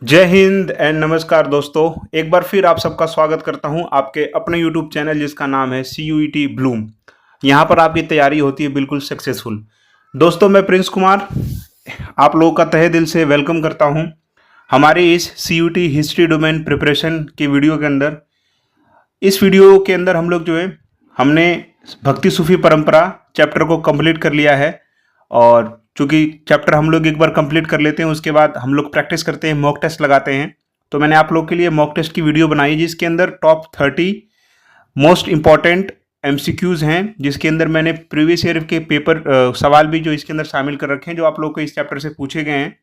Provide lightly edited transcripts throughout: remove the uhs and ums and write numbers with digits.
जय हिंद एंड नमस्कार दोस्तों। एक बार फिर आप सबका स्वागत करता हूं आपके अपने यूट्यूब चैनल जिसका नाम है CUET ब्लूम। यहां पर आपकी तैयारी होती है बिल्कुल सक्सेसफुल। दोस्तों मैं प्रिंस कुमार आप लोगों का तहे दिल से वेलकम करता हूं हमारे इस CUET हिस्ट्री डोमेन प्रिपरेशन के वीडियो के अंदर। इस वीडियो के अंदर हम लोग जो है हमने भक्ति सूफी परंपरा चैप्टर को कंप्लीट कर लिया है। और चूंकि चैप्टर हम लोग एक बार कंप्लीट कर लेते हैं उसके बाद हम लोग प्रैक्टिस करते हैं, मॉक टेस्ट लगाते हैं। तो मैंने आप लोग के लिए मॉक टेस्ट की वीडियो बनाई जिसके अंदर टॉप 30 मोस्ट इंपॉर्टेंट MCQs हैं, जिसके अंदर मैंने प्रीवियस ईयर के पेपर सवाल भी जो इसके अंदर शामिल कर रखे हैं जो आप लोग को इस चैप्टर से पूछे गए हैं।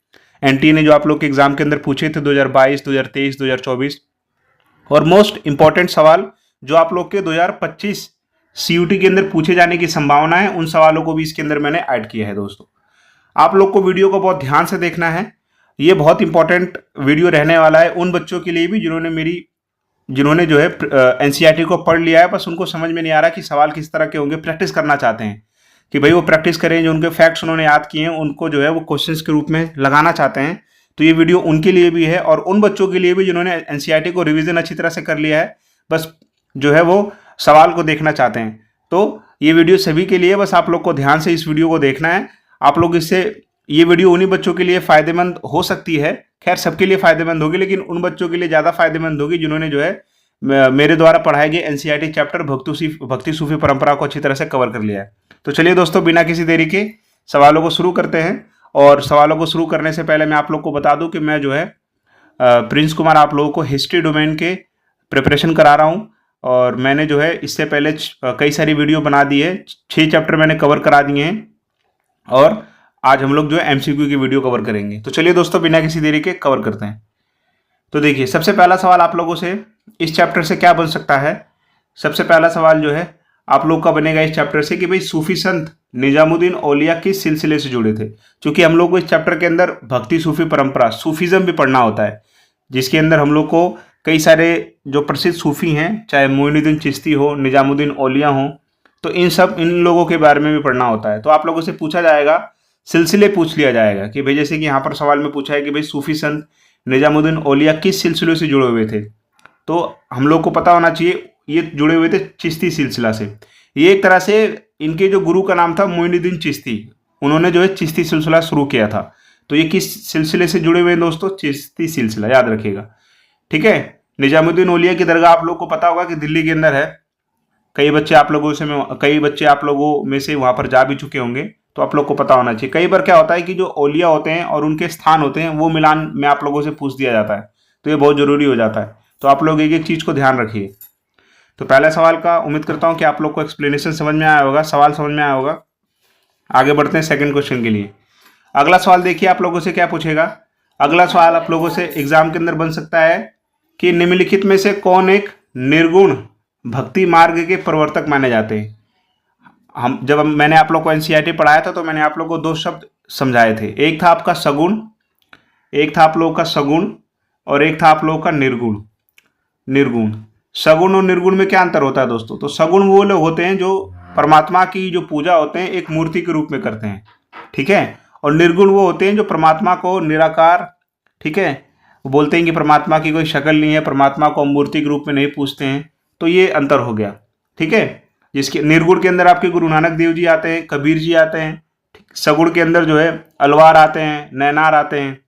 NTA ने जो आप लोग के एग्जाम के अंदर पूछे थे 2022, 2023, 2024 और मोस्ट इंपॉर्टेंट सवाल जो आप लोग के 2025 CUT के अंदर पूछे जाने की संभावना है, उन सवालों को भी इसके अंदर मैंने ऐड किया है। दोस्तों आप लोग को वीडियो को बहुत ध्यान से देखना है, ये बहुत इंपॉर्टेंट वीडियो रहने वाला है उन बच्चों के लिए भी जिन्होंने जो है NCERT को पढ़ लिया है, बस उनको समझ में नहीं आ रहा कि सवाल किस तरह के होंगे। प्रैक्टिस करना चाहते हैं कि भाई वो प्रैक्टिस करें, जो उनके फैक्ट्स उन्होंने याद किए हैं उनको जो है वो क्वेश्चंस के रूप में लगाना चाहते हैं। तो ये वीडियो उनके लिए भी है और उन बच्चों के लिए भी जिन्होंने NCERT को रिवीजन अच्छी तरह से कर लिया है, बस जो है वो सवाल को देखना चाहते हैं। तो ये वीडियो सभी के लिए, बस आप लोग को ध्यान से इस वीडियो को देखना है। आप लोग इससे ये वीडियो उन्हीं बच्चों के लिए फ़ायदेमंद हो सकती है, खैर सबके लिए फ़ायदेमंद होगी, लेकिन उन बच्चों के लिए ज़्यादा फ़ायदेमंद होगी जिन्होंने जो है मेरे द्वारा पढ़ाए गए NCERT चैप्टर भक्ति सूफी परंपरा को अच्छी तरह से कवर कर लिया है। तो चलिए दोस्तों बिना किसी देरी के सवालों को शुरू करते हैं। और सवालों को शुरू करने से पहले मैं आप लोग को बता दूं कि मैं जो है प्रिंस कुमार आप लोगों को हिस्ट्री डोमेन के प्रिपरेशन करा रहा हूँ। और मैंने जो है इससे पहले कई सारी वीडियो बना दी है, 6 चैप्टर मैंने कवर करा दिए हैं और आज हम लोग जो है MCQ की वीडियो कवर करेंगे। तो चलिए दोस्तों बिना किसी देरी के कवर करते हैं। तो देखिए सबसे पहला सवाल आप लोगों से इस चैप्टर से क्या बन सकता है। सबसे पहला सवाल जो है आप लोग का बनेगा इस चैप्टर से कि भाई सूफी संत निजामुद्दीन औलिया किस सिलसिले से जुड़े थे। क्योंकि हम लोग को इस चैप्टर के अंदर भक्ति सूफी परंपरा सूफीज़म भी पढ़ना होता है, जिसके अंदर हम लोग को कई सारे जो प्रसिद्ध सूफी हैं, चाहे मोइनुद्दीन चिश्ती हो, निजामुद्दीन औलिया हो, तो इन लोगों के बारे में भी पढ़ना होता है। तो आप लोगों से पूछा जाएगा, सिलसिले पूछ लिया जाएगा कि भाई जैसे कि यहाँ पर सवाल में पूछा है कि भाई सूफी संत निजामुद्दीन औलिया किस सिलसिले से जुड़े हुए थे। तो हम लोग को पता होना चाहिए ये जुड़े हुए थे चिश्ती सिलसिला से। ये एक तरह से इनके जो गुरु का नाम था मोइनुद्दीन चिश्ती, उन्होंने जो है चिश्ती सिलसिला शुरू किया था। तो ये किस सिलसिले से जुड़े हुए हैं दोस्तों? चिश्ती सिलसिला, याद रखिएगा, ठीक है। निजामुद्दीन औलिया की दरगाह आप लोग को पता होगा कि दिल्ली के अंदर है। कई बच्चे आप लोगों में से वहाँ पर जा भी चुके होंगे, तो आप लोग को पता होना चाहिए। कई बार क्या होता है कि जो औलिया होते हैं और उनके स्थान होते हैं वो मिलान में आप लोगों से पूछ दिया जाता है, तो ये बहुत ज़रूरी हो जाता है। तो आप लोग एक एक चीज़ को ध्यान रखिए। तो पहले सवाल का उम्मीद करता हूँ कि आप लोग को एक्सप्लेनेशन समझ में आया होगा, सवाल समझ में आया होगा। आगे बढ़ते हैं सेकंड क्वेश्चन के लिए। अगला सवाल देखिए आप लोगों से क्या पूछेगा। अगला सवाल आप लोगों से एग्जाम के अंदर बन सकता है कि निम्नलिखित में से कौन एक निर्गुण भक्ति मार्ग के प्रवर्तक माने जाते हैं। मैंने आप लोग को NCERT पढ़ाया था तो मैंने आप लोग को 2 शब्द समझाए थे, एक था आपका सगुण, एक था आप लोगों का सगुण और एक था आप लोगों का निर्गुण। सगुण और निर्गुण में क्या अंतर होता है दोस्तों? तो सगुण वो लोग होते हैं जो परमात्मा की जो पूजा होते हैं एक मूर्ति के रूप में करते हैं, ठीक है। और निर्गुण वो होते हैं जो परमात्मा को निराकार, ठीक है, वो बोलते हैं कि परमात्मा की कोई शक्ल नहीं है, परमात्मा को हम मूर्ति के रूप में नहीं पूछते हैं। तो ये अंतर हो गया, ठीक है। जिसके निर्गुण के अंदर आपके गुरु नानक देव जी आते हैं, कबीर जी आते हैं। सगुण के अंदर जो है अलवार आते हैं, नैनार आते हैं।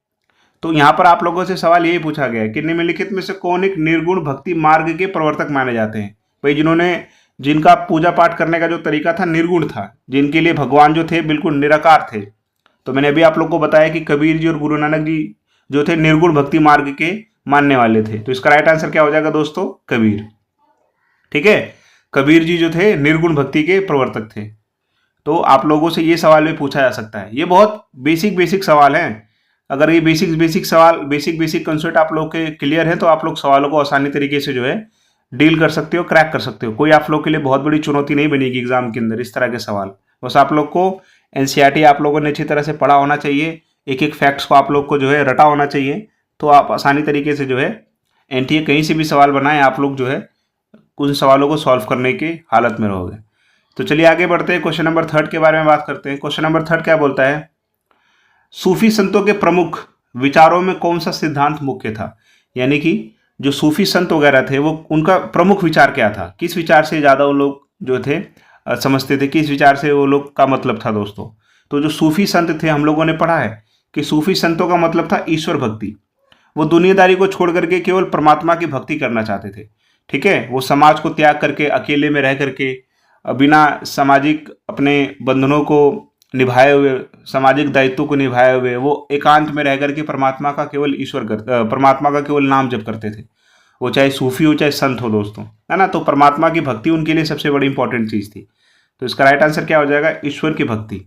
तो यहाँ पर आप लोगों से सवाल यही पूछा गया है कि निम्नलिखित में से कौन एक निर्गुण भक्ति मार्ग के प्रवर्तक माने जाते हैं। भाई जिनका पूजा पाठ करने का जो तरीका था निर्गुण था, जिनके लिए भगवान जो थे बिल्कुल निराकार थे। तो मैंने अभी आप लोग को बताया कि कबीर जी और गुरु नानक जी जो थे निर्गुण भक्ति मार्ग के मानने वाले थे। तो इसका राइट आंसर क्या हो जाएगा दोस्तों? कबीर, ठीक है। कबीर जी जो थे निर्गुण भक्ति के प्रवर्तक थे। तो आप लोगों से ये सवाल भी पूछा जा सकता है। ये बहुत बेसिक सवाल हैं। अगर ये बेसिक सवाल, बेसिक कंसेप्ट आप लोग के क्लियर है तो आप लोग सवालों को आसानी तरीके से जो है डील कर सकते हो, क्रैक कर सकते हो। कोई आप लोग के लिए बहुत बड़ी चुनौती नहीं बनेगी एग्जाम के अंदर इस तरह के सवाल। बस आप लोग को NCERT आप लोगों ने अच्छी तरह से पढ़ा होना चाहिए, एक एक फैक्ट्स को आप लोग को जो है रटा होना चाहिए। तो आप आसानी तरीके से जो है NTA कहीं से भी सवाल बनाएं, आप लोग जो है उन सवालों को सॉल्व करने की हालत में रहोगे। तो चलिए आगे बढ़ते हैं, क्वेश्चन नंबर 3 के बारे में बात करते हैं। क्वेश्चन नंबर 3 क्या बोलता है? सूफी संतों के प्रमुख विचारों में कौन सा सिद्धांत मुख्य था, यानी कि जो सूफी संत वगैरह थे वो उनका प्रमुख विचार क्या था, किस विचार से ज़्यादा वो लोग जो थे समझते थे, किस विचार से वो लोग का मतलब था दोस्तों। तो जो सूफी संत थे हम लोगों ने पढ़ा है कि सूफी संतों का मतलब था ईश्वर भक्ति। वो दुनियादारी को छोड़ करके केवल परमात्मा की भक्ति करना चाहते थे। ठीक है, वो समाज को त्याग करके अकेले में रह करके बिना सामाजिक अपने बंधनों को निभाए हुए, सामाजिक दायित्व को निभाए हुए वो एकांत में रह करके परमात्मा का केवल परमात्मा का केवल नाम जप करते थे। वो चाहे सूफी हो चाहे संत हो दोस्तों, है ना। तो परमात्मा की भक्ति उनके लिए सबसे बड़ी इंपॉर्टेंट चीज थी। तो इसका राइट आंसर क्या हो जाएगा, ईश्वर की भक्ति।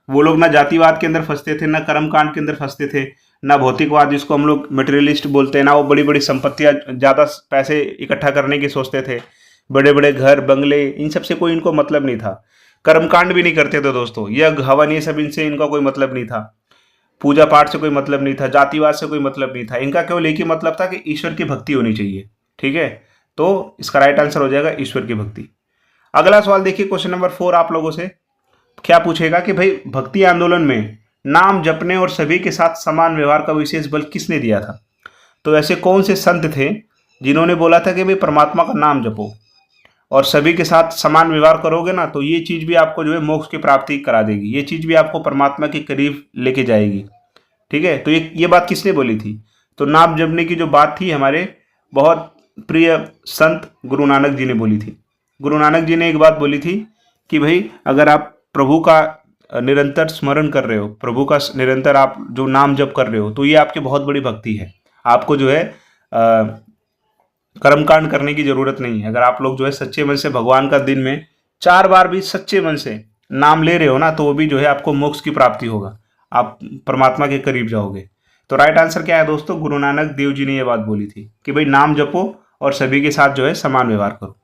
वो लोग ना जातिवाद के अंदर फंसते थे, ना कर्मकांड के अंदर फंसते थे, ना भौतिकवाद जिसको हम लोग मटेरियलिस्ट बोलते हैं, ना वो बड़ी बड़ी संपत्तियां, ज्यादा पैसे इकट्ठा करने की सोचते थे, बड़े बड़े घर बंगले, इन सब से कोई इनको मतलब नहीं था। कर्मकांड भी नहीं करते थे दोस्तों, यज्ञ हवन ये सब इनसे इनका कोई मतलब नहीं था। पूजा पाठ से कोई मतलब नहीं था, जातिवाद से कोई मतलब नहीं था। इनका केवल एक ही मतलब था कि ईश्वर की भक्ति होनी चाहिए। ठीक है, तो इसका राइट आंसर हो जाएगा ईश्वर की भक्ति। अगला सवाल देखिए, क्वेश्चन नंबर 4 आप लोगों से क्या पूछेगा कि भाई भक्ति आंदोलन में नाम जपने और सभी के साथ समान व्यवहार का विशेष बल किसने दिया था। तो ऐसे कौन से संत थे जिन्होंने बोला था कि भाई परमात्मा का नाम जपो और सभी के साथ समान व्यवहार करोगे ना, तो ये चीज भी आपको जो है मोक्ष की प्राप्ति करा देगी, ये चीज भी आपको परमात्मा के करीब लेके जाएगी। ठीक है, तो ये बात किसने बोली थी। तो नाम जपने की जो बात थी हमारे बहुत प्रिय संत गुरु नानक जी ने बोली थी। गुरु नानक जी ने एक बात बोली थी कि भाई अगर आप प्रभु का निरंतर स्मरण कर रहे हो, प्रभु का निरंतर आप जो नाम जप कर रहे हो, तो ये आपकी बहुत बड़ी भक्ति है। आपको जो है कर्मकांड करने की जरूरत नहीं है। अगर आप लोग जो है सच्चे मन से भगवान का दिन में 4 बार भी सच्चे मन से नाम ले रहे हो ना, तो वो भी जो है आपको मोक्ष की प्राप्ति होगा, आप परमात्मा के करीब जाओगे। तो राइट आंसर क्या है दोस्तों, गुरु नानक देव जी ने ये बात बोली थी कि भाई नाम जपो और सभी के साथ जो है समान व्यवहार करो।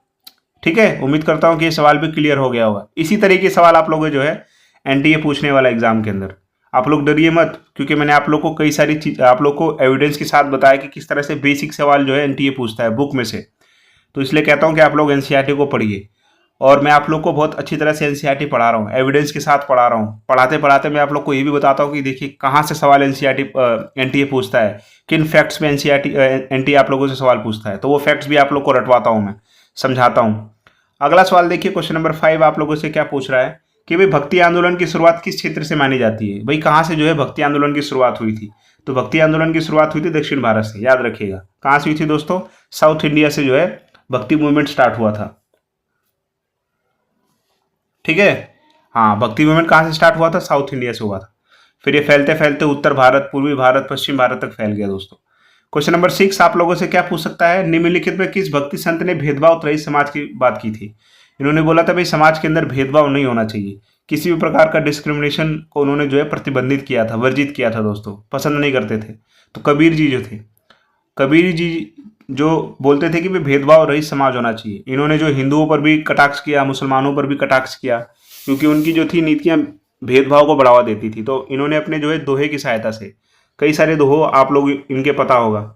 ठीक है, उम्मीद करता हूं कि ये सवाल भी क्लियर हो गया होगा। इसी तरीके के सवाल आप लोगों जो है एनटीए पूछने वाला एग्जाम के अंदर। आप लोग डरिए मत, क्योंकि मैंने आप लोग को कई सारी चीज आप लोग को एविडेंस के साथ बताया कि किस तरह से बेसिक सवाल जो है एनटीए पूछता है बुक में से। तो इसलिए कहता हूं कि आप लोग एनसीईआरटी को पढ़िए, और मैं आप लोग को बहुत अच्छी तरह से एनसीईआरटी पढ़ा रहा हूँ, एविडेंस के साथ पढ़ा रहा हूँ। पढ़ाते पढ़ाते मैं आप लोग को ये भी बताता हूँ कि देखिए कहाँ से सवाल एनटीए पूछता है, किन फैक्ट्स में एनटीए आप लोगों से सवाल पूछता है। तो वो फैक्ट्स भी आप लोग को रटवाता हूँ, मैं समझाता हूँ। अगला सवाल देखिए, क्वेश्चन नंबर 5 आप लोगों से क्या पूछ रहा है कि भाई भक्ति आंदोलन की शुरुआत किस क्षेत्र से मानी जाती है। भाई कहाँ से जो है भक्ति आंदोलन की शुरुआत हुई थी। तो भक्ति आंदोलन की शुरुआत हुई थी दक्षिण भारत से, याद रखिएगा। कहाँ से हुई थी दोस्तों, साउथ इंडिया से जो है भक्ति मूवमेंट स्टार्ट हुआ था। ठीक है, हाँ, भक्ति मूवमेंट कहाँ से स्टार्ट हुआ था, साउथ इंडिया से हुआ था। फिर ये फैलते फैलते उत्तर भारत, पूर्वी भारत, पश्चिम भारत तक फैल गया दोस्तों। क्वेश्चन नंबर 6 आप लोगों से क्या पूछ सकता है, निम्नलिखित में किस भक्ति संत ने भेदभाव रहित समाज की बात की थी। इन्होंने बोला था भाई समाज के अंदर भेदभाव नहीं होना चाहिए, किसी भी प्रकार का डिस्क्रिमिनेशन को उन्होंने जो है प्रतिबंधित किया था, वर्जित किया था दोस्तों, पसंद नहीं करते थे। तो कबीर जी जो थे, कबीर जी जो बोलते थे कि भाई भेदभाव रहित समाज होना चाहिए। इन्होंने जो हिंदुओं पर भी कटाक्ष किया, मुसलमानों पर भी कटाक्ष किया, क्योंकि उनकी जो थी नीतियां भेदभाव को बढ़ावा देती थी। तो इन्होंने अपने जो है दोहे की सहायता से, कई सारे दोहो आप लोग इनके पता होगा,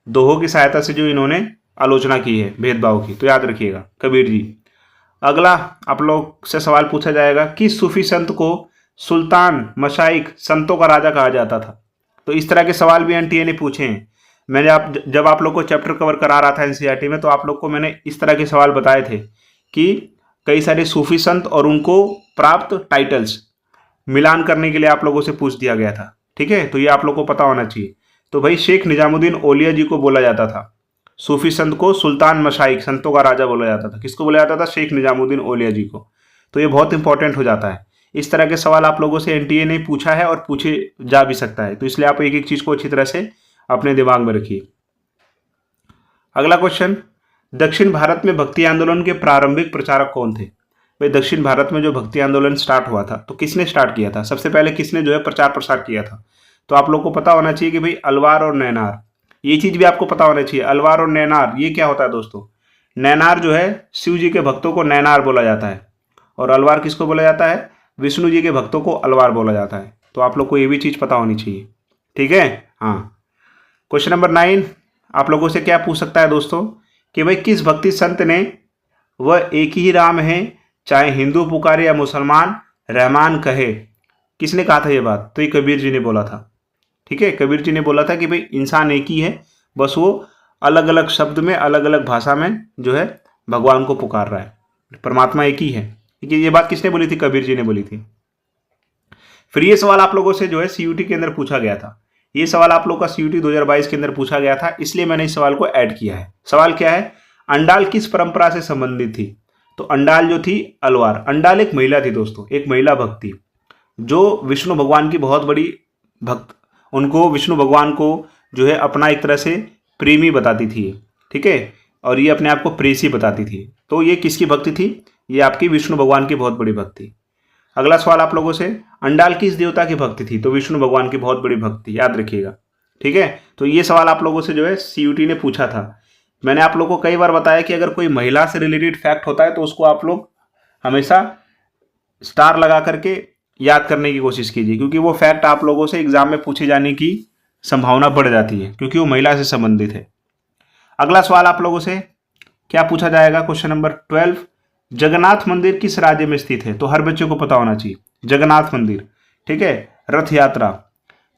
दोहों की सहायता से जो इन्होंने आलोचना की है भेदभाव की। तो याद रखिएगा कबीर जी। अगला आप लोग से सवाल पूछा जाएगा कि सूफी संत को सुल्तान मशाइख संतों का राजा कहा जाता था। तो इस तरह के सवाल भी एनटीए ने पूछे हैं। मैंने जब आप लोग को चैप्टर कवर करा रहा था एनसीईआरटी में, तो आप लोग को मैंने इस तरह के सवाल बताए थे कि कई सारे सूफी संत और उनको प्राप्त टाइटल्स मिलान करने के लिए आप लोगों से पूछ दिया गया था। ठीक है, तो ये आप लोग को पता होना चाहिए। तो भाई शेख निजामुद्दीन औलिया जी को बोला जाता था, सूफी संत को सुल्तान मशाइख संतों का राजा बोला जाता था। किसको बोला जाता था, शेख निजामुद्दीन औलिया जी को। तो ये बहुत इंपॉर्टेंट हो जाता है। इस तरह के सवाल आप लोगों से एनटीए ने पूछा है और पूछे जा भी सकता है, तो इसलिए आप एक एक चीज को अच्छी तरह से अपने दिमाग में रखिए। अगला क्वेश्चन, दक्षिण भारत में भक्ति आंदोलन के प्रारंभिक प्रचारक कौन थे। भाई दक्षिण भारत में जो भक्ति आंदोलन स्टार्ट हुआ था, तो किसने स्टार्ट किया था, सबसे पहले किसने जो है प्रचार प्रसार किया था। तो आप लोग को पता होना चाहिए कि भाई अलवार और नैनार, ये चीज भी आपको पता होना चाहिए। अलवार और नैनार ये क्या होता है दोस्तों, नैनार जो है शिव जी के भक्तों को नैनार बोला जाता है, और अलवार किसको बोला जाता है, विष्णु जी के भक्तों को अलवार बोला जाता है। तो आप लोग को ये भी चीज पता होनी चाहिए। ठीक है, हाँ। क्वेश्चन नंबर 9 आप लोगों से क्या पूछ सकता है दोस्तों कि भाई किस भक्ति संत ने वह एक ही राम है चाहे हिंदू पुकारे या मुसलमान रहमान कहे, किसने कहा था ये बात। तो ये कबीर जी ने बोला था। ठीक है, कबीर जी ने बोला था कि भाई इंसान एक ही है, बस वो अलग अलग शब्द में अलग अलग भाषा में जो है भगवान को पुकार रहा है, परमात्मा एक ही है। ठीक है, ये बात किसने बोली थी? कबीर जी ने बोली थी। फिर ये सवाल आप लोगों से जो है सीयूटी के अंदर पूछा गया था। ये सवाल आप लोगों का सीयूटी 2022 के अंदर पूछा गया था, इसलिए मैंने इस सवाल को ऐड किया है। सवाल क्या है? अंडाल किस परंपरा से संबंधित थी? तो अंडाल जो थी अलवार, अंडाल एक महिला थी दोस्तों, एक महिला भक्त थी जो विष्णु भगवान की बहुत बड़ी भक्त, उनको विष्णु भगवान को जो है अपना एक तरह से प्रेमी बताती थी। ठीक है, और ये अपने आप को प्रेसी बताती थी। तो ये किसकी भक्ति थी? ये आपकी विष्णु भगवान की बहुत बड़ी भक्ति थी। अगला सवाल आप लोगों से, अंडाल किस देवता की भक्ति थी? तो विष्णु भगवान की बहुत बड़ी भक्ति, याद रखिएगा। ठीक है, तो ये सवाल आप लोगों से जो है सीयूटी ने पूछा था। मैंने आप लोगों को कई बार बताया कि अगर कोई महिला से रिलेटेड फैक्ट होता है तो उसको आप लोग हमेशा स्टार लगा करके याद करने की कोशिश कीजिए, क्योंकि वो फैक्ट आप लोगों से एग्जाम में पूछे जाने की संभावना बढ़ जाती है, क्योंकि वो महिला से संबंधित है। अगला सवाल आप लोगों से क्या पूछा जाएगा? क्वेश्चन नंबर 12, जगन्नाथ मंदिर किस राज्य में स्थित है? तो हर बच्चे को पता होना चाहिए जगन्नाथ मंदिर। ठीक है, रथ यात्रा,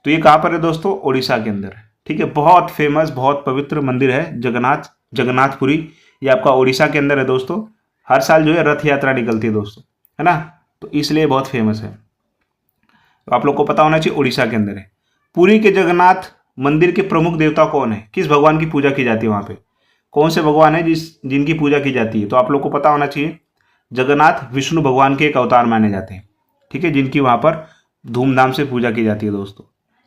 तो ये कहाँ पर है दोस्तों? उड़ीसा के अंदर। ठीक है, बहुत फेमस, बहुत पवित्र मंदिर है जगन्नाथपुरी, ये आपका उड़ीसा के अंदर है दोस्तों। हर साल जो है रथ यात्रा निकलती है दोस्तों, है ना, तो इसलिए बहुत फेमस है। तो आप लोग को पता होना चाहिए उड़ीसा के अंदर है। पुरी के जगन्नाथ मंदिर के प्रमुख देवता कौन है? किस भगवान की पूजा की जाती है वहाँ पे? कौन से भगवान है जिनकी पूजा की जाती है? तो आप लोग को पता होना चाहिए जगन्नाथ विष्णु भगवान के एक अवतार माने जाते हैं। ठीक है, जिनकी वहाँ पर धूमधाम से पूजा की जाती है दोस्तों।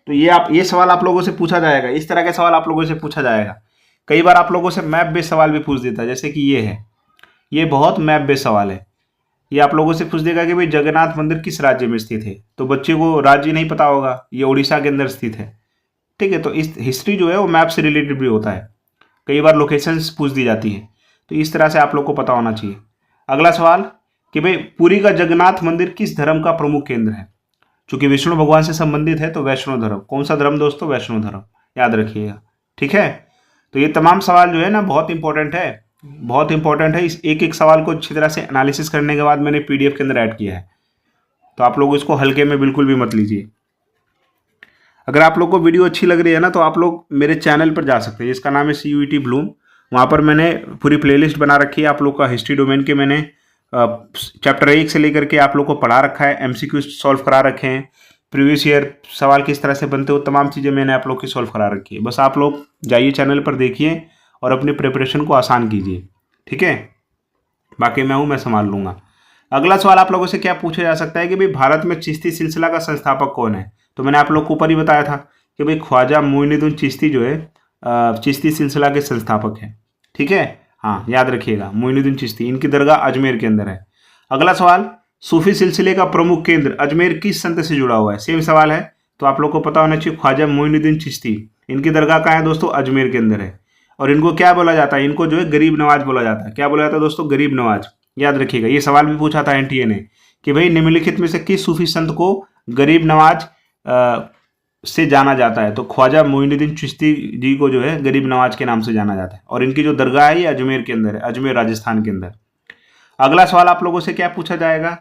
तो ये सवाल आप लोगों से पूछा जाएगा, इस तरह के सवाल आप लोगों से पूछा जाएगा। कई बार आप लोगों से मैप बेस्ड सवाल भी पूछ देता है, जैसे कि ये है, ये बहुत मैप बेस्ड सवाल है। ये आप लोगों से पूछ देगा कि भाई जगन्नाथ मंदिर किस राज्य में स्थित है, तो बच्चे को राज्य नहीं पता होगा, ये उड़ीसा के अंदर स्थित है। ठीक है, तो इस हिस्ट्री जो है वो मैप से रिलेटेड भी होता है, कई बार लोकेशंस पूछ दी जाती है, तो इस तरह से आप लोग को पता होना चाहिए। अगला सवाल कि भाई पुरी का जगन्नाथ मंदिर किस धर्म का प्रमुख केंद्र है? चूंकि विष्णु भगवान से संबंधित है तो वैष्णव धर्म। कौन सा धर्म दोस्तों? वैष्णव धर्म, याद रखिएगा। ठीक है, तो ये तमाम सवाल जो है ना बहुत इंपॉर्टेंट है, बहुत इंपॉर्टेंट है। इस एक एक सवाल को अच्छी तरह से एनालिसिस करने के बाद मैंने पीडीएफ के अंदर ऐड किया है, तो आप लोग इसको हल्के में बिल्कुल भी मत लीजिए। अगर आप लोग को वीडियो अच्छी लग रही है ना, तो आप लोग मेरे चैनल पर जा सकते हैं, इसका नाम है CUET ब्लूम। वहाँ पर मैंने पूरी प्लेलिस्ट बना रखी है आप लोग का हिस्ट्री डोमेन के। मैंने चैप्टर 1 से लेकर के आप लोग को पढ़ा रखा है, MCQ सॉल्व करा रखे हैं, प्रीवियस ईयर सवाल किस तरह से बनते हो, तमाम चीज़ें मैंने आप लोग की सॉल्व करा रखी है। बस आप लोग जाइए चैनल पर, देखिए और अपनी प्रिपरेशन को आसान कीजिए। ठीक है, बाकी मैं संभाल लूँगा। अगला सवाल आप लोगों से क्या पूछा जा सकता है कि भाई भारत में चिश्ती सिलसिला का संस्थापक कौन है? तो मैंने आप लोग को ऊपर ही बताया था कि भाई ख्वाजा मोइनुद्दीन चिश्ती जो है चिश्ती सिलसिला के संस्थापक हैं। ठीक है, हाँ याद रखिएगा, मोइनुद्दीन चिश्ती, इनकी दरगाह अजमेर के अंदर है। अगला सवाल, सूफी सिलसिले का प्रमुख केंद्र अजमेर किस संत से जुड़ा हुआ है? सेम सवाल है, तो आप लोग को पता होना चाहिए ख्वाजा मोइनुद्दीन चिश्ती, इनकी दरगाह कहाँ है दोस्तों? अजमेर के अंदर है। और इनको क्या बोला जाता है? इनको जो है गरीब नवाज बोला जाता है। क्या बोला जाता है दोस्तों? गरीब नवाज, याद रखिएगा। ये सवाल भी पूछा था NTA ने कि भाई निम्नलिखित में से किस सूफी संत को गरीब नवाज से जाना जाता है? तो ख्वाजा मोइनुद्दीन चिश्ती जी को जो है गरीब नवाज के नाम से जाना जाता है, और इनकी जो दरगाह है ये अजमेर के अंदर है, अजमेर राजस्थान के अंदर। अगला सवाल आप लोगों से क्या पूछा जाएगा?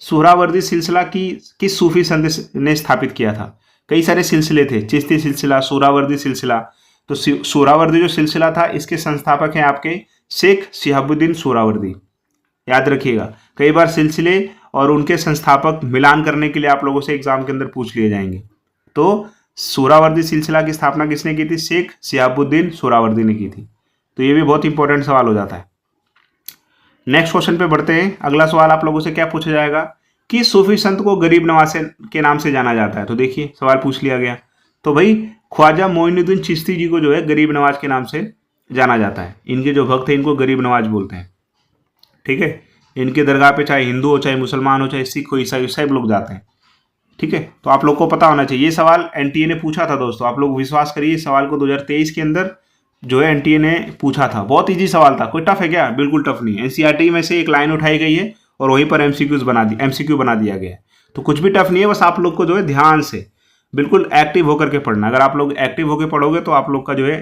सुहरावर्दी सिलसिला की किस सूफी संत ने स्थापित किया था? कई सारे सिलसिले थे, चिश्ती सिलसिला, सुहरावर्दी सिलसिला। तो सुहरावर्दी जो सिलसिला था इसके संस्थापक हैं आपके शेख शिहाबुद्दीन सुहरावर्दी, याद रखिएगा। कई बार सिलसिले और उनके संस्थापक मिलान करने के लिए आप लोगों से एग्जाम के अंदर पूछ लिए जाएंगे। तो सुहरावर्दी सिलसिला की स्थापना किसने की थी? शेख शिहाबुद्दीन सुहरावर्दी ने की थी। तो ये भी बहुत इंपॉर्टेंट सवाल हो जाता है। नेक्स्ट क्वेश्चन पे बढ़ते हैं। अगला सवाल आप लोगों से क्या पूछा जाएगा कि सूफी संत को गरीब नवाज के नाम से जाना जाता है? तो देखिए सवाल पूछ लिया गया, तो भाई ख्वाजा मोइनुद्दीन चिश्ती जी को जो है गरीब नवाज के नाम से जाना जाता है। इनके जो भक्त हैं इनको गरीब नवाज बोलते हैं। ठीक है, इनके दरगाह पे चाहे हिंदू हो, चाहे मुसलमान हो, चाहे सिख हो, ईसाई, सब लोग जाते हैं। ठीक है, तो आप लोग को पता होना चाहिए। ये सवाल NTA ने पूछा था दोस्तों, आप लोग विश्वास करिए, इस सवाल को 2023 के अंदर जो है NTA ने पूछा था। बहुत ईजी सवाल था, कोई टफ है क्या? बिल्कुल टफ नहीं। NCERT में से एक लाइन उठाई गई है और वहीं पर MCQ बना दिया गया है। तो कुछ भी टफ नहीं है, बस आप लोग को जो है ध्यान से बिल्कुल एक्टिव होकर के पढ़ना। अगर आप लोग एक्टिव होकर पढ़ोगे तो आप लोग का जो है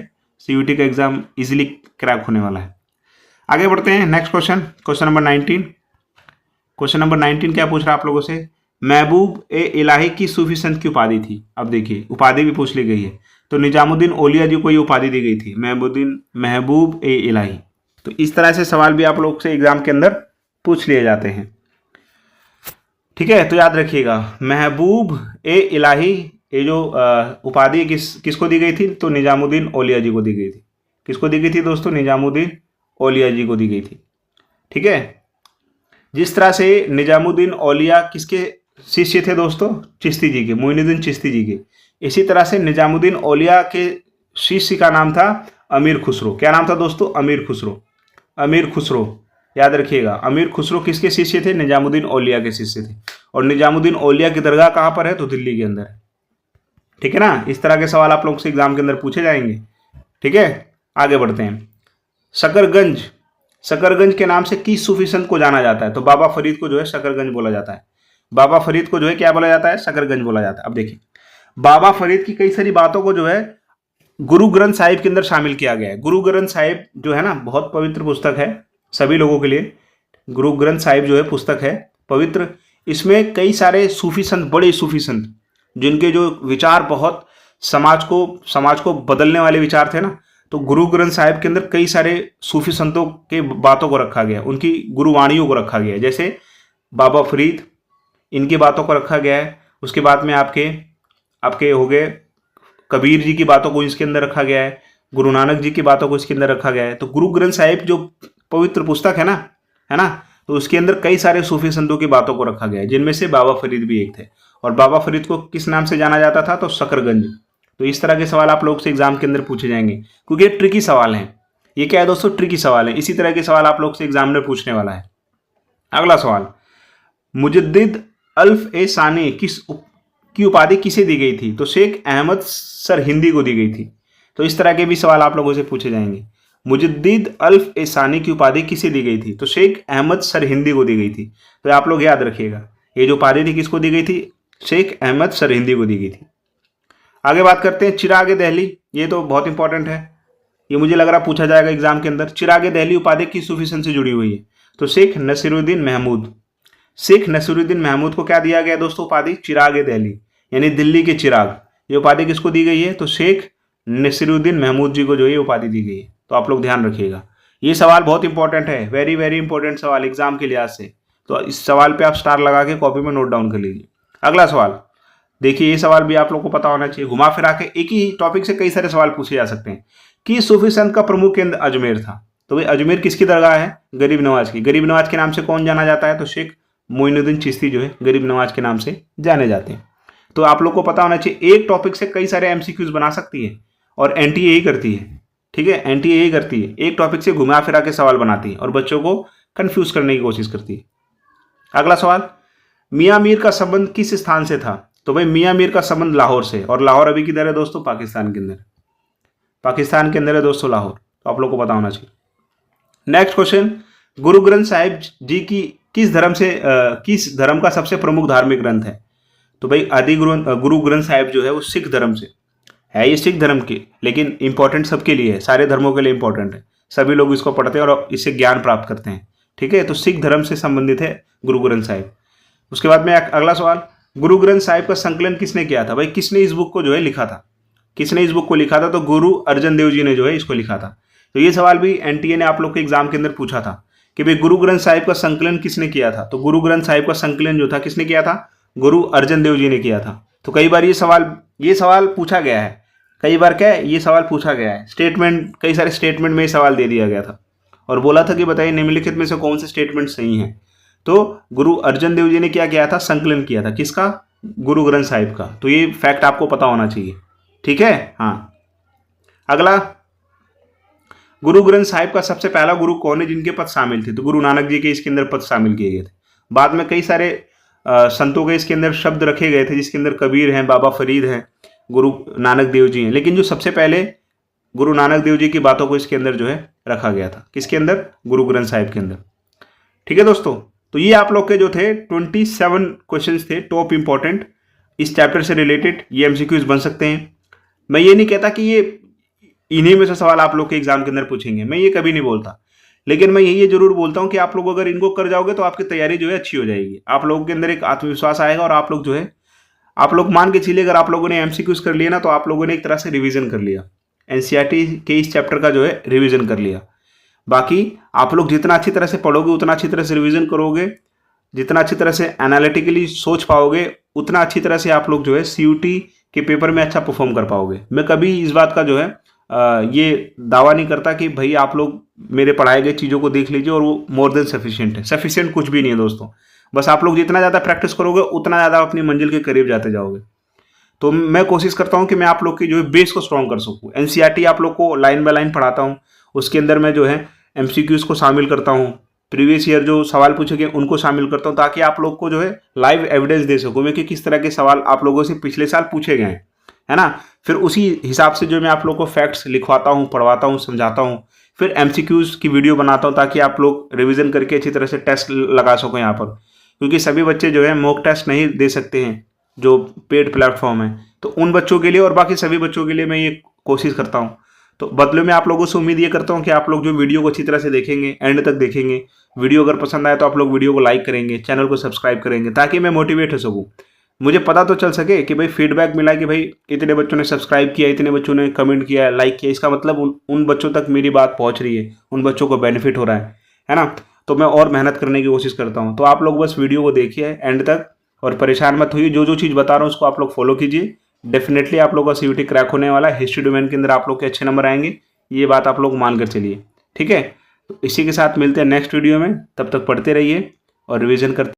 CUET का एग्जाम इजीली क्रैक होने वाला है। आगे बढ़ते हैं। नेक्स्ट क्वेश्चन, क्वेश्चन नंबर 19 क्या पूछ रहा है आप लोगों से? महबूब ए इलाही की सूफी संत की उपाधि थी। अब देखिए उपाधि भी पूछ ली गई है। तो निजामुद्दीन औलिया जी को ये उपाधि दी गई थी, महबूब ए इलाही। तो इस तरह से सवाल भी आप लोग से एग्जाम के अंदर पूछ लिए जाते हैं। ठीक है, तो याद रखिएगा महबूब ए इलाही ये जो उपाधि किसको दी गई थी, तो निजामुद्दीन औलिया जी को दी गई थी। किसको दी गई थी दोस्तों, निजामुद्दीन औलिया जी को दी गई थी। ठीक है, जिस तरह से निजामुद्दीन औलिया किसके शिष्य थे दोस्तों, चिश्ती जी के, मोइनुद्दीन चिश्ती जी के। इसी तरह से निजामुद्दीन औलिया के शिष्य का नाम था अमीर खुसरो। क्या नाम था दोस्तों, अमीर खुसरो। अमीर खुसरो याद रखिएगा, अमीर खुसरो किसके शिष्य थे, निजामुद्दीन औलिया के शिष्य थे। और निजामुद्दीन औलिया की दरगाह कहाँ पर है, तो दिल्ली के अंदर है। ठीक है ना, इस तरह के सवाल आप लोग से एग्जाम के अंदर पूछे जाएंगे। ठीक है, आगे बढ़ते हैं। शकरगंज के नाम से किस सूफी संत को जाना जाता है, तो बाबा फरीद को जो है शकरगंज बोला जाता है। बाबा फरीद को जो है क्या बोला जाता है, शकरगंज बोला जाता है। अब देखिए बाबा फरीद की कई सारी बातों को जो है गुरु ग्रंथ साहिब के अंदर शामिल किया गया है। गुरु ग्रंथ साहिब जो है ना बहुत पवित्र पुस्तक है सभी लोगों के लिए। गुरु ग्रंथ साहिब जो है पुस्तक है पवित्र। इसमें कई सारे सूफी संत, बड़े सूफी संत, जिनके जो विचार बहुत समाज को बदलने वाले विचार थे ना, तो गुरु ग्रंथ साहिब के अंदर कई सारे सूफी संतों के बातों को रखा गया, उनकी गुरुवाणियों को रखा गया है। जैसे बाबा फरीद, इनकी बातों को रखा गया है। उसके बाद में आपके हो गए कबीर जी की बातों को इसके अंदर रखा गया है, गुरु नानक जी की बातों को इसके अंदर रखा गया है। तो गुरु ग्रंथ साहिब जो पवित्र पुस्तक है ना, तो उसके अंदर कई सारे सूफी संतों की बातों को रखा गया है, जिनमें से बाबा फरीद भी एक थे। और बाबा फरीद को किस नाम से जाना जाता था, तो शकरगंज। तो इस तरह के सवाल आप लोग से एग्जाम के अंदर पूछे जाएंगे, क्योंकि ये ट्रिकी सवाल हैं। ये क्या है दोस्तों, ट्रिकी सवाल है। इसी तरह के सवाल आप लोग से एग्जामिनर पूछने वाला है। अगला सवाल, मुजद्दिद अल्फ ए सानी की उपाधि किसे दी गई थी, तो शेख अहमद सर हिंदी को दी गई थी। तो इस तरह के भी सवाल आप लोगों से पूछे जाएंगे। मुजद्दिद अल्फ ए सानी की उपाधि किसे दी गई थी, तो शेख अहमद सर हिंदी को दी गई थी। तो आप लोग याद रखिएगा, ये जो उपाधि थी किसको दी गई थी, शेख अहमद सर हिंदी को दी गई थी। आगे बात करते हैं चिराग दहली। ये तो बहुत इंपॉर्टेंट है, ये मुझे लग रहा पूछा जाएगा एग्जाम के अंदर। चिराग दहली उपाधि किस सूफी संत से जुड़ी हुई है, तो शेख नसीरुद्दीन महमूद। शेख नसीरुद्दीन महमूद को क्या दिया गया दोस्तों, उपाधि चिराग दहली, यानी दिल्ली के चिराग। ये उपाधि किसको दी गई है, तो शेख नसीरुद्दीन महमूद जी को जो ये उपाधि दी गई है। तो आप लोग ध्यान रखिएगा, ये सवाल बहुत इंपॉर्टेंट है, वेरी वेरी इंपॉर्टेंट सवाल एग्जाम के लिहाज से। तो इस सवाल पे आप स्टार लगा के कॉपी में नोट डाउन कर लीजिए। अगला सवाल देखिए, ये सवाल भी आप लोग को पता होना चाहिए। घुमा फिरा के एक ही टॉपिक से कई सारे सवाल पूछे जा सकते हैं कि सूफी संत का प्रमुख केंद्र अजमेर था। तो भाई अजमेर किसकी दरगाह है, गरीब नवाज की। गरीब नवाज के नाम से कौन जाना जाता है, तो शेख मोइनुद्दीन चिश्ती जो है गरीब नवाज के नाम से जाने जाते हैं। तो आप लोग को पता होना चाहिए, एक टॉपिक से कई सारे एमसीक्यूज बना सकती है और एनटीए यही करती है। ठीक है, एनटीए यही करती है, एक टॉपिक से घुमा फिरा के सवाल बनाती है और बच्चों को कंफ्यूज करने की कोशिश करती है। अगला सवाल, मियां मीर का संबंध किस स्थान से था, तो भाई मियां मीर का संबंध लाहौर से। और लाहौर अभी किधर है दोस्तों, पाकिस्तान के अंदर। पाकिस्तान के अंदर है दोस्तों लाहौर। तो आप लोग को पता होना चाहिए। नेक्स्ट क्वेश्चन, गुरु ग्रंथ साहिब जी की किस धर्म का सबसे प्रमुख धार्मिक ग्रंथ है, तो भाई आदि गुरु ग्रंथ साहिब जो है वो सिख धर्म से है। ये सिख धर्म की, लेकिन इंपॉर्टेंट सबके लिए है, सारे धर्मों के लिए इंपॉर्टेंट है। सभी लोग इसको पढ़ते हैं और इससे ज्ञान प्राप्त करते हैं। ठीक है, तो सिख धर्म से संबंधित है गुरु ग्रंथ साहिब। उसके बाद में अगला सवाल, गुरु ग्रंथ साहिब का संकलन किसने किया था, भाई किसने इस बुक को जो है लिखा था, किसने इस बुक को लिखा था, तो गुरु अर्जन देव जी ने जो है इसको लिखा था। तो ये सवाल भी एनटीए ने आप लोग के एग्जाम के अंदर पूछा था कि भाई गुरु ग्रंथ साहिब का संकलन किसने किया था। तो गुरु ग्रंथ साहिब का संकलन जो था किसने किया था, गुरु अर्जन देव जी ने किया था। तो कई बार ये सवाल पूछा गया है, कई बार क्या है ये सवाल पूछा गया है। स्टेटमेंट, कई सारे स्टेटमेंट में ये सवाल दे दिया गया था और बोला था कि बताइए निम्नलिखित में से कौन से स्टेटमेंट सही हैं। तो गुरु अर्जन देव जी ने क्या किया था, संकलन किया था, किसका, गुरु ग्रंथ साहिब का। तो ये फैक्ट आपको पता होना चाहिए। ठीक है, हाँ। अगला, गुरु ग्रंथ साहिब का सबसे पहला गुरु कौन है जिनके पद शामिल थे, तो गुरु नानक जी के इसके अंदर पद शामिल किए गए थे। बाद में कई सारे संतों के इसके अंदर शब्द रखे गए थे, जिसके अंदर कबीर हैं, बाबा फरीद हैं, गुरु नानक देव जी हैं। लेकिन जो सबसे पहले गुरु नानक देव जी की बातों को इसके अंदर जो है रखा गया था, किसके अंदर, गुरु ग्रंथ साहिब के अंदर। ठीक है दोस्तों, तो ये आप लोग के जो थे 27 क्वेश्चंस थे टॉप इंपॉर्टेंट इस चैप्टर से रिलेटेड। ये एमसीक्यूज बन सकते हैं। मैं ये नहीं कहता कि ये इन्हीं में से सवाल आप लोग के एग्जाम के अंदर पूछेंगे, मैं ये कभी नहीं बोलता, लेकिन मैं यही जरूर बोलता हूँ कि आप लोग अगर इनको कर जाओगे तो आपकी तैयारी जो है अच्छी हो जाएगी, आप लोगों के अंदर एक आत्मविश्वास आएगा और आप लोग जो है, आप लोग मान के चलिए अगर आप लोगों ने एमसीक्यूज कर लिया ना तो आप लोगों ने एक तरह से रिवीजन कर लिया, एनसीईआरटी के इस चैप्टर का जो है रिवीजन कर लिया। बाकी आप लोग जितना अच्छी तरह से पढ़ोगे, उतना अच्छी तरह से रिवीजन करोगे, जितना अच्छी तरह से एनालिटिकली सोच पाओगे, उतना अच्छी तरह से आप लोग जो है सीयूटी के पेपर में अच्छा परफॉर्म कर पाओगे। मैं कभी इस बात का जो है ये दावा नहीं करता कि भाई आप लोग मेरे पढ़ाए गए चीज़ों को देख लीजिए और वो मोर देन सफिशिएंट है। सफिशिएंट कुछ भी नहीं है दोस्तों, बस आप लोग जितना ज़्यादा प्रैक्टिस करोगे उतना ज़्यादा अपनी मंजिल के करीब जाते जाओगे। तो मैं कोशिश करता हूँ कि मैं आप लोग की जो है बेस को स्ट्रॉन्ग कर सकूँ। एनसीईआरटी आप लोग को लाइन बाय लाइन पढ़ाता हूँ, उसके अंदर मैं जो है एमसीक्यूज को शामिल करता हूँ, प्रीवियस ईयर जो सवाल पूछे गए उनको शामिल करता हूँ, ताकि आप लोग को जो है लाइव एविडेंस दे सकूँ मैं कि किस तरह के सवाल आप लोगों से पिछले साल पूछे गए हैं, है ना। फिर उसी हिसाब से जो मैं आप लोग को फैक्ट्स लिखवाता हूँ, पढ़वाता हूँ, समझाता हूँ, फिर एमसीक्यूज की वीडियो बनाता हूँ ताकि आप लोग रिवीजन करके अच्छी तरह से टेस्ट लगा सको यहाँ पर, क्योंकि सभी बच्चे जो है मॉक टेस्ट नहीं दे सकते हैं जो पेड प्लेटफॉर्म है। तो उन बच्चों के लिए और बाकी सभी बच्चों के लिए मैं ये कोशिश करता हूँ। तो बदले में आप लोगों से उम्मीद ये करता हूँ कि आप लोग जो वीडियो को अच्छी तरह से देखेंगे, एंड तक देखेंगे। वीडियो अगर पसंद आए तो आप लोग वीडियो को लाइक करेंगे, चैनल को सब्सक्राइब करेंगे, ताकि मैं मोटिवेट हो सकूँ। मुझे पता तो चल सके कि भाई फीडबैक मिला कि भाई इतने बच्चों ने सब्सक्राइब किया, इतने बच्चों ने कमेंट किया, लाइक किया, इसका मतलब उन बच्चों तक मेरी बात पहुँच रही है, उन बच्चों को बेनिफिट हो रहा है ना। तो मैं और मेहनत करने की कोशिश करता हूँ। तो आप लोग बस वीडियो को देखिए एंड तक और परेशान मत होइए। जो जो चीज़ बता रहा हूँ उसको आप लोग फॉलो कीजिए। डेफिनेटली आप लोग का सीयूटी क्रैक होने वाला है। हिस्ट्री डोमेन के अंदर आप लोग के अच्छे नंबर आएंगे, ये बात आप लोग मान कर चलिए, ठीक है। तो इसी के साथ मिलते हैं नेक्स्ट वीडियो में, तब तक पढ़ते रहिए और रिवीजन करते